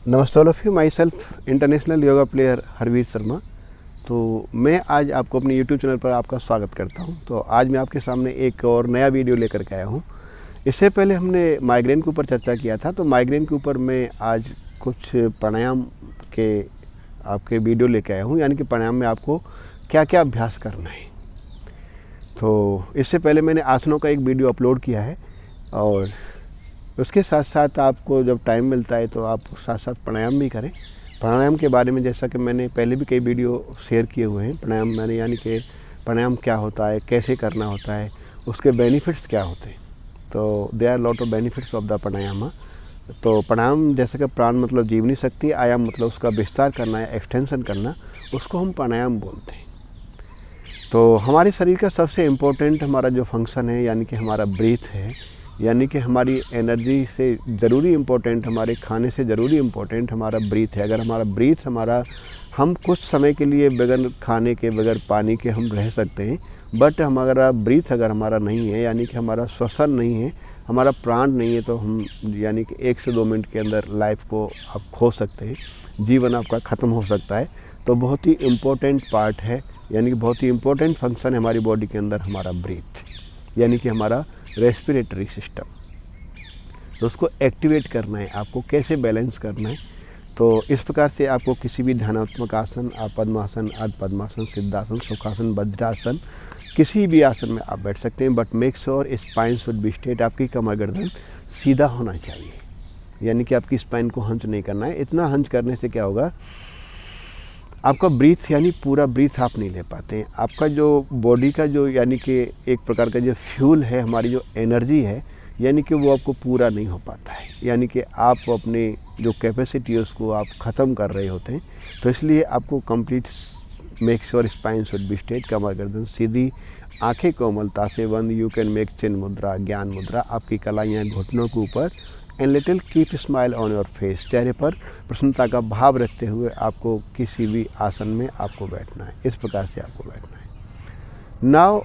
नमस्ते all of you, myself international yoga player Harveer Sharma. तो मैं आज आपको अपने यूट्यूब चैनल पर आपका स्वागत करता हूं। तो आज मैं आपके सामने एक और नया वीडियो लेकर के आया हूं। इससे पहले हमने माइग्रेन के ऊपर चर्चा किया था, तो माइग्रेन के ऊपर मैं आज कुछ प्राणायाम के आपके वीडियो लेकर आया हूँ, यानी कि प्राणायाम में आपको क्या क्या अभ्यास करना है। तो इससे पहले मैंने आसनों का एक वीडियो अपलोड किया है, और उसके साथ साथ आपको जब टाइम मिलता है तो आप साथ साथ प्राणायाम भी करें। प्राणायाम के बारे में जैसा कि मैंने पहले भी कई वीडियो शेयर किए हुए हैं। प्राणायाम मैंने यानी कि प्राणायाम क्या होता है, कैसे करना होता है, उसके बेनिफिट्स क्या होते हैं। तो they are lot of benefits of the pranayama. तो प्राणायाम जैसे कि प्राण मतलब जीवनी शक्ति, आयाम मतलब उसका विस्तार करना है, एक्सटेंशन करना, उसको हम प्राणायाम बोलते हैं। तो हमारे शरीर का सबसे इम्पोर्टेंट हमारा जो फंक्शन है, यानी कि हमारा ब्रीथ है, यानी कि हमारी एनर्जी से ज़रूरी इम्पोर्टेंट, हमारे खाने से ज़रूरी इम्पोर्टेंट हमारा ब्रीथ है। अगर हमारा ब्रीथ हम कुछ समय के लिए बगैर खाने के, बगैर पानी के हम रह सकते हैं, बट हमारा ब्रीथ अगर हमारा नहीं है, यानी कि हमारा श्वसन नहीं है, हमारा प्राण नहीं है, तो हम यानी कि 1 से 2 मिनट के अंदर लाइफ को आप खो सकते हैं, जीवन आपका ख़त्म हो सकता है। तो बहुत ही इम्पोर्टेंट पार्ट है, यानी कि बहुत ही इम्पोर्टेंट फंक्शन है हमारी बॉडी के अंदर हमारा ब्रीथ, यानी कि हमारा रेस्पिरेटरी सिस्टम। तो उसको एक्टिवेट करना है, आपको कैसे बैलेंस करना है। तो इस प्रकार से आपको किसी भी ध्यानात्मक आसन, आप पद्मासन, अर्ध पद्मासन, सिद्धासन, सुखासन, वज्रासन, किसी भी आसन में आप बैठ सकते हैं, but make sure spine should be straight. आपकी कमर गर्दन सीधा होना चाहिए, यानी कि आपकी स्पाइन को हंच नहीं करना है। इतना हंच करने से क्या होगा, आपका ब्रीथ यानी पूरा ब्रीथ आप नहीं ले पाते हैं। आपका जो बॉडी का जो यानी कि एक प्रकार का जो फ्यूल है, हमारी जो एनर्जी है, यानी कि वो आपको पूरा नहीं हो पाता है, यानी कि आप अपने जो कैपेसिटी है उसको आप ख़त्म कर रहे होते हैं। तो इसलिए आपको complete make sure spine should be straight, कमर गर्दन सीधी, आंखें कोमलता से बंद। यू कैन मेक चिन मुद्रा, ज्ञान मुद्रा, आपकी कलाइयाँ घुटनों के ऊपर, and little keep smile on your face. चेहरे पर प्रसन्नता का भाव रखते हुए आपको किसी भी आसन में आपको बैठना है। इस प्रकार से आपको बैठना है। Now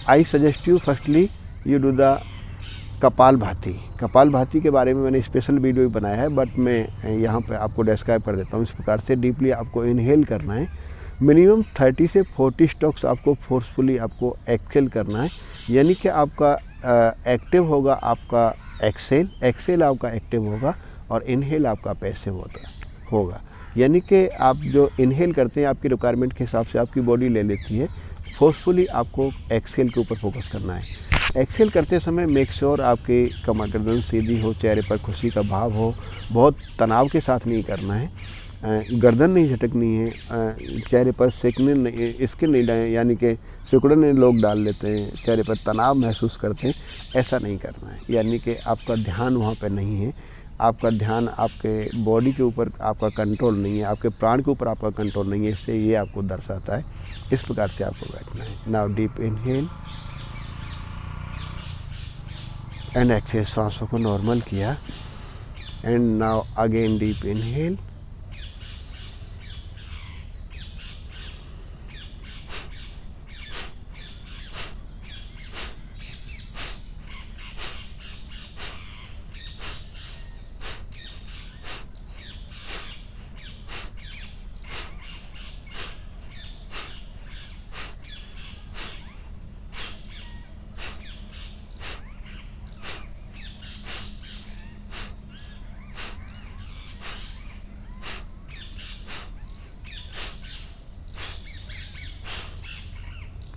I suggest you firstly you do the कपाल भाती। कपाल भाती के बारे में मैंने स्पेशल वीडियो बनाया है, बट मैं यहाँ पे आपको डिस्क्राइब कर देता हूँ। इस प्रकार से डीपली आपको इनहेल करना है। मिनिमम 30 से 40 स्ट्रोक्स आपको फोर्सफुली आपको एक्सेल करना है, यानी कि आपका एक्टिव होगा आपका एक्सेल आपका एक्टिव होगा, और इनहेल आपका पैसिव होगा। यानी कि आप जो इनहेल करते हैं, आपकी रिक्वायरमेंट के हिसाब से आपकी बॉडी ले लेती है। फोर्सफुली आपको एक्सेल के ऊपर फोकस करना है। एक्सेल करते समय मेक श्योर आपकी कमर गर्दन सीधी हो, चेहरे पर खुशी का भाव हो। बहुत तनाव के साथ नहीं करना है, गर्दन नहीं झटकनी है, चेहरे पर सेकने नहीं, स्किन नहीं डालें, यानी कि सिकुड़ने लोग डाल लेते हैं, चेहरे पर तनाव महसूस करते हैं, ऐसा नहीं करना है। यानी कि आपका ध्यान वहाँ पर नहीं है, आपका ध्यान आपके बॉडी के ऊपर आपका कंट्रोल नहीं है, आपके प्राण के ऊपर आपका कंट्रोल नहीं है। इससे ये आपको दर्शाता है। इस प्रकार से आपको बैठना है। Now deep inhale and exhale, सांसों को नॉर्मल किया, and now again deep inhale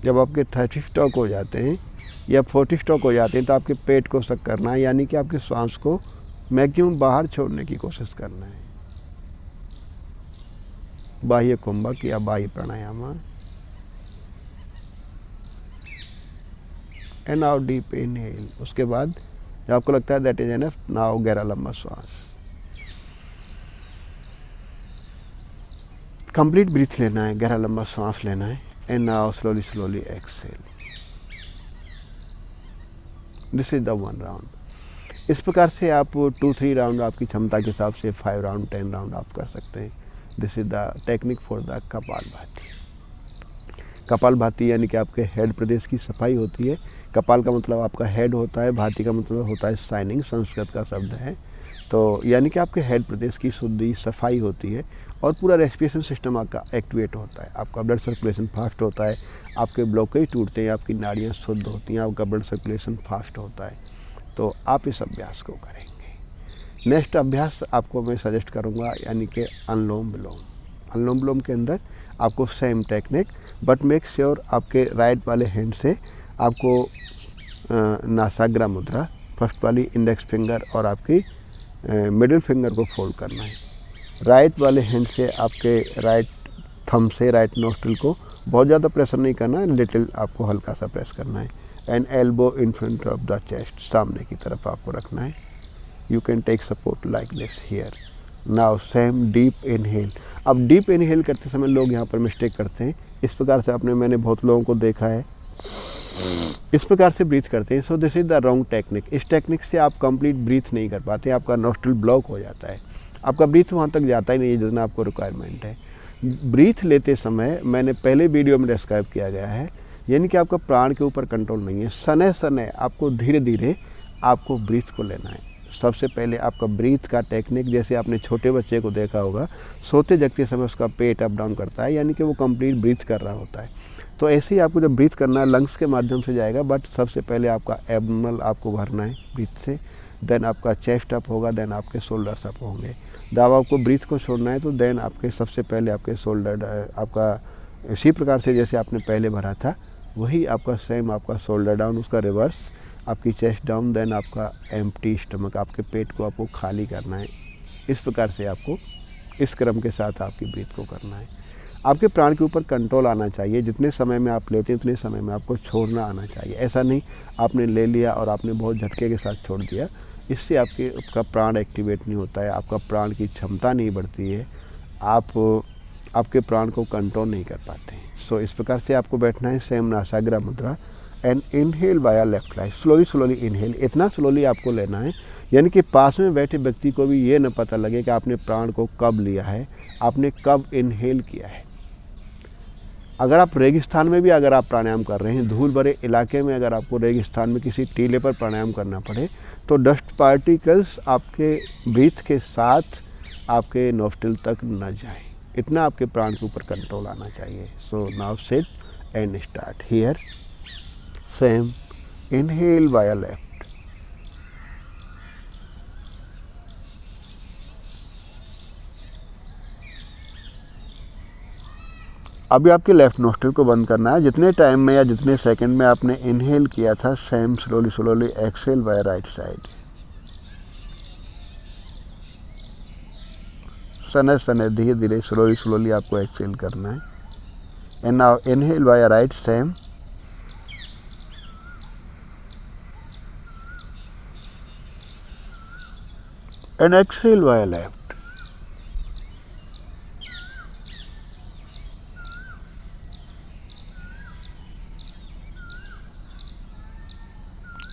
जब आपके 30 स्ट्रोक हो जाते हैं या 40 स्ट्रोक हो जाते हैं, तो आपके पेट को सक करना है, यानी कि आपके श्वास को मैक्सिमम बाहर छोड़ने की कोशिश करना है। बाह्य कुंभक या बाह्य प्राणायाम। And now deep inhale. उसके बाद जब आपको लगता है दैट इज एनफ, नाउ गहरा लंबा श्वास, कंप्लीट ब्रीथ लेना है, गहरा लंबा सांस लेना है। And now slowly exhale. This is the 1 round. इस प्रकार से आप 2-3 राउंड आपकी क्षमता के हिसाब से 5 राउंड 10 राउंड आप कर सकते हैं। This is the technique for the कपाल भाती। कपाल भाती यानी कि आपके हेड प्रदेश की सफाई होती है। कपाल का मतलब आपका हेड होता है, भाती का मतलब होता है शाइनिंग, संस्कृत का शब्द है। तो यानी कि आपके हेड प्रदेश की शुद्धि सफाई होती है और पूरा रेस्पिरेशन सिस्टम आपका एक्टिवेट होता है, आपका ब्लड सर्कुलेशन फास्ट होता है, आपके ब्लॉकेज टूटते हैं, आपकी नाड़ियाँ शुद्ध होती हैं, आपका ब्लड सर्कुलेशन फास्ट होता है। तो आप इस अभ्यास को करेंगे। नेक्स्ट अभ्यास आपको मैं सजेस्ट करूँगा यानी कि अनुलोम विलोम। अनुलोम विलोम के अंदर आपको same technique, but make sure आपके राइट वाले हैंड से आपको नासाग्रा मुद्रा, फर्स्ट वाली इंडेक्स फिंगर और आपकी मिडिल फिंगर को फोल्ड करना है। राइट वाले हैंड से आपके राइट थंब से राइट नोस्ट्रिल को बहुत ज़्यादा प्रेशर नहीं करना है, लिटिल आपको हल्का सा प्रेस करना है। And elbow in front of the chest, सामने की तरफ आपको रखना है। You can take support like this here. Now same deep inhale. अब डीप इनहेल करते समय लोग यहाँ पर मिस्टेक करते हैं, इस प्रकार से मैंने बहुत लोगों को देखा है इस प्रकार से ब्रीथ करते हैं। So this is the wrong technique. इस टेक्निक से आप कंप्लीट ब्रीथ नहीं कर पाते, आपका नोस्ट्रिल ब्लॉक हो जाता है, आपका ब्रीथ वहाँ तक जाता ही नहीं है जितना आपको रिक्वायरमेंट है। ब्रीथ लेते समय मैंने पहले वीडियो में डिस्क्राइब किया गया है, यानी कि आपका प्राण के ऊपर कंट्रोल नहीं है। सने सने आपको धीरे धीरे आपको ब्रीथ को लेना है। सबसे पहले आपका ब्रीथ का टेक्निक, जैसे आपने छोटे बच्चे को देखा होगा, सोते जगते समय उसका पेट अप डाउन करता है, यानी कि वो कंप्लीट ब्रीथ कर रहा होता है। तो ऐसे ही आपको जब ब्रीथ करना है लंग्स के माध्यम से जाएगा, बट सबसे पहले आपका एब्डोमिनल आपको भरना है ब्रीथ से, देन आपका चेस्ट अप होगा, देन आपके शोल्डर्स अप होंगे। जब आपको ब्रीथ को छोड़ना है तो देन आपके सबसे पहले आपके शोल्डर आपका इसी प्रकार से जैसे आपने पहले भरा था वही आपका सेम आपका शोल्डर डाउन, उसका रिवर्स आपकी चेस्ट डाउन, देन आपका एम्प्टी स्टमक, आपके पेट को आपको खाली करना है। इस प्रकार से आपको इस क्रम के साथ आपकी ब्रीथ को करना है। आपके प्राण के ऊपर कंट्रोल आना चाहिए। जितने समय में आप लेते हैं उतने समय में आपको छोड़ना आना चाहिए। ऐसा नहीं आपने ले लिया और आपने बहुत झटके के साथ छोड़ दिया, इससे आपका प्राण एक्टिवेट नहीं होता है, आपका प्राण की क्षमता नहीं बढ़ती है, आप आपके प्राण को कंट्रोल नहीं कर पाते हैं। सो इस प्रकार से आपको बैठना है, सेम नासाग्रा मुद्रा, and inhale via left right, slowly inhale. इतना स्लोली आपको लेना है यानी कि पास में बैठे व्यक्ति को भी ये न पता लगे कि आपने प्राण को कब लिया है, आपने कब इनहेल किया है। अगर आप रेगिस्तान में भी अगर आप प्राणायाम कर रहे हैं, धूल भरे इलाके में अगर आपको रेगिस्तान में किसी टीले पर प्राणायाम करना पड़े, तो डस्ट पार्टिकल्स आपके ब्रीथ के साथ आपके नोस्ट्रिल तक न जाए, इतना आपके प्राण के ऊपर कंट्रोल आना चाहिए। So now sit and start here. Same inhale via left, अभी आपके लेफ्ट नोस्ट्रिल को बंद करना है। जितने टाइम में या जितने सेकंड में आपने इनहेल किया था, same slowly exhale by right side. सने धीरे धीरे स्लोली आपको एक्सहेल करना है। And now inhale by right same, and exhale by left.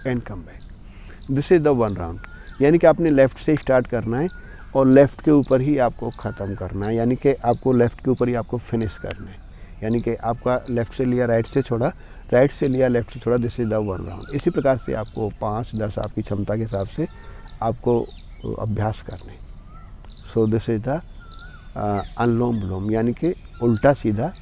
And come back. This is the one round, यानी कि आपने लेफ़्ट से स्टार्ट करना है और लेफ़्ट के ऊपर ही आपको ख़त्म करना है, यानी कि आपको लेफ़्ट के ऊपर ही आपको फिनिश करना है। यानी कि आपका लेफ़्ट से लिया राइट से छोड़ा, राइट से लिया लेफ़्ट से छोड़ा, this is the one round. इसी प्रकार से आपको 5-10 आपकी क्षमता के हिसाब से आपको अभ्यास करना है। सो दिस इज द अनुलोम विलोम, यानी कि उल्टा सीधा,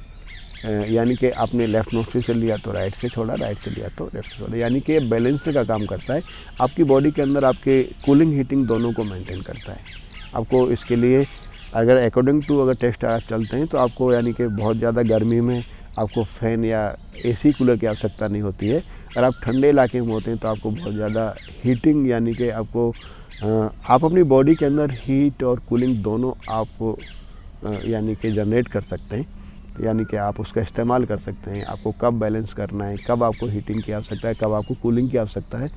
यानी कि आपने लेफ़्ट नोस्ट्रिल से लिया तो राइट से छोड़ा, राइट से लिया तो लेफ़्ट से छोड़ा, यानी कि ये बैलेंस का काम करता है। आपकी बॉडी के अंदर आपके कूलिंग हीटिंग दोनों को मेंटेन करता है। आपको इसके लिए अगर अकॉर्डिंग टू अगर टेस्ट आप चलते हैं तो आपको यानी कि बहुत ज़्यादा गर्मी में आपको फ़ैन या एसी कूलर की आवश्यकता नहीं होती है। अगर आप ठंडे इलाके में होते हैं तो आपको बहुत ज़्यादा हीटिंग, यानी कि आपको आप अपनी बॉडी के अंदर हीट और कूलिंग दोनों आप यानी कि जनरेट कर सकते हैं, यानी कि आप उसका इस्तेमाल कर सकते हैं। आपको कब बैलेंस करना है, कब आपको हीटिंग की आवश्यकता है, कब आपको कूलिंग की आवश्यकता है,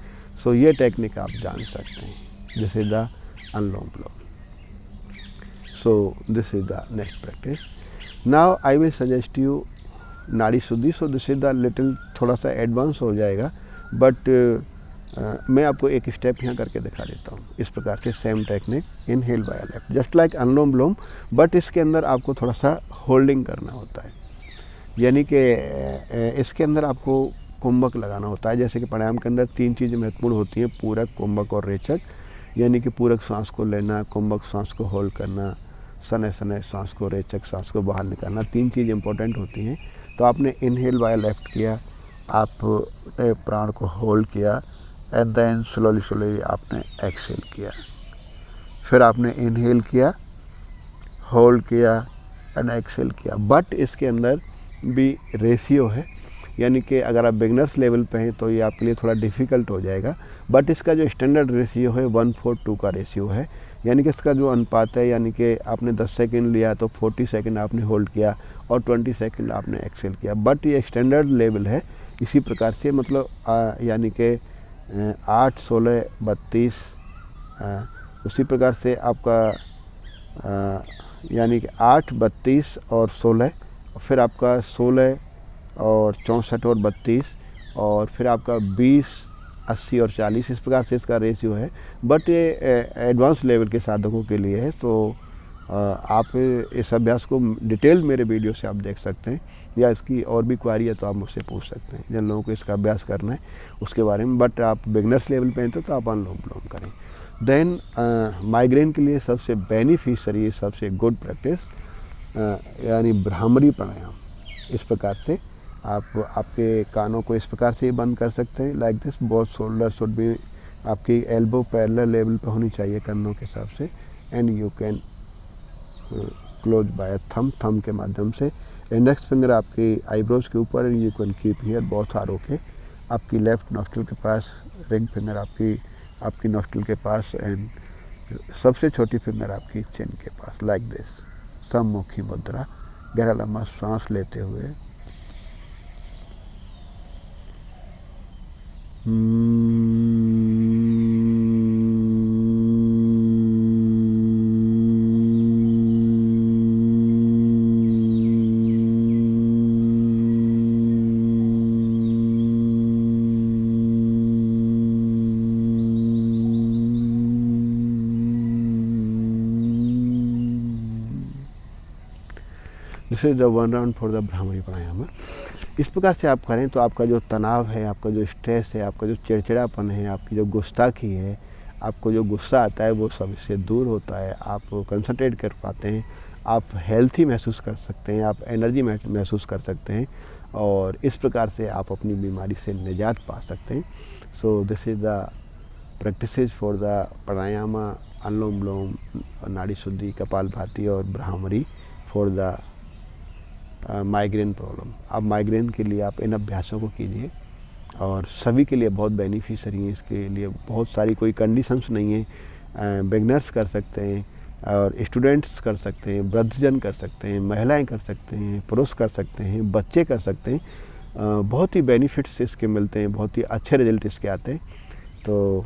सो ये टेक्निक आप जान सकते हैं। This is the anulom vilom. So this is the next practice. Now I will suggest you नाड़ी शुद्धि। So this is the little थोड़ा सा एडवांस हो जाएगा, बट मैं आपको एक स्टेप यहाँ करके दिखा देता हूँ। इस प्रकार से same technique, inhale by left, just like anulom vilom, but इसके अंदर आपको थोड़ा सा होल्डिंग करना होता है, यानी कि इसके अंदर आपको कुंभक लगाना होता है। जैसे कि प्राणायाम के अंदर 3 चीज़ें महत्वपूर्ण होती हैं, पूरक, कुंभक और रेचक। यानी कि पूरक सांस को लेना, कुंभक सांस को होल्ड करना, सने सने सांस को, रेचक सांस को बाहर निकालना, 3 चीज़ इंपॉर्टेंट होती हैं। तो आपने इनहेल बाय लेफ्ट किया, आपने प्राण को होल्ड किया एंड देन स्लोली आपने एक्सहेल किया। फिर आपने इनहेल किया, होल्ड किया एंड एक्सहेल किया। बट इसके अंदर भी रेशियो है, यानी कि अगर आप बिगनर्स लेवल पे हैं तो ये आपके लिए थोड़ा डिफ़िकल्ट हो जाएगा। बट इसका जो स्टैंडर्ड रेशियो है 1:4:2 का रेशियो है, यानी कि इसका जो अनुपात है, यानी कि आपने 10 सेकंड लिया तो 40 सेकंड आपने होल्ड किया और 20 सेकंड आपने एक्सेल किया। बट ये स्टैंडर्ड लेवल है। इसी प्रकार से मतलब यानी कि 8, 16, 32, उसी प्रकार से आपका यानी कि 8, 32 और 16, फिर आपका 16 और 64 और 32, और फिर आपका 20, 80 और 40, इस प्रकार से इसका रेशियो है। बट ये एडवांस लेवल के साधकों के लिए है। तो आप इस अभ्यास को डिटेल मेरे वीडियो से आप देख सकते हैं, या इसकी और भी क्वारी है तो आप मुझसे पूछ सकते हैं जिन लोगों को इसका अभ्यास करना है उसके बारे में। बट आप बिगनर्स लेवल पे हैं तो आप अनुलोम विलोम करें। देन माइग्रेन के लिए सबसे बेनिफिशियरी, सबसे गुड प्रैक्टिस यानी भ्रामरी प्राणायाम। इस प्रकार से आप आपके कानों को इस प्रकार से बंद कर सकते हैं, like this. Both shoulder should be, आपकी एल्बो पैरेलल लेवल पे होनी चाहिए कानों के हिसाब से, and you can close by thumb के माध्यम से। इंडेक्स फिंगर आपकी आईब्रोज के ऊपर, and you can keep here both are okay. आपकी लेफ्ट नॉस्ट्रिल के पास, रिंग फिंगर आपकी नॉस्ट्रिल के पास, एंड सबसे छोटी फिंगर आपकी चिन के पास, लाइक दिस। सम्मुखी मुद्रा। गहरा लंबा सांस लेते हुए this is the 1 round for the bhramari pranayama. इस प्रकार से आप करें तो आपका जो तनाव है, आपका जो स्ट्रेस है, आपका जो चिड़चिड़ापन है, आपकी जो गुस्ताखी है, आपको जो गुस्सा आता है, वो सब इससे दूर होता है। आप कंसंट्रेट कर पाते हैं, आप हेल्थी महसूस कर सकते हैं, आप एनर्जी महसूस कर सकते हैं, और इस प्रकार से आप अपनी बीमारी से निजात पा सकते हैं। So this is the practices for the pranayama, anulom vilom, nadi shuddhi, kapalbhati और bhramari for the migraine problem. अब माइग्रेन के लिए आप इन अभ्यासों को कीजिए, और सभी के लिए बहुत बेनिफिशियरी है। इसके लिए बहुत सारी कोई कंडीशंस नहीं है। बिगनर्स कर सकते हैं, और स्टूडेंट्स कर सकते हैं, वृद्धजन कर सकते हैं, महिलाएं कर सकते हैं, पुरुष कर सकते हैं, बच्चे कर सकते हैं। बहुत ही बेनिफिट्स इसके मिलते हैं, बहुत ही अच्छे रिजल्ट इसके आते हैं। तो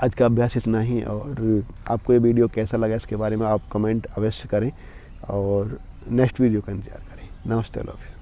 आज का अभ्यास इतना ही, और आपको ये वीडियो कैसा लगा इसके बारे में आप कमेंट अवश्य करें, और नेक्स्ट वीडियो का इंतजार करें। नमस्ते, लव यू।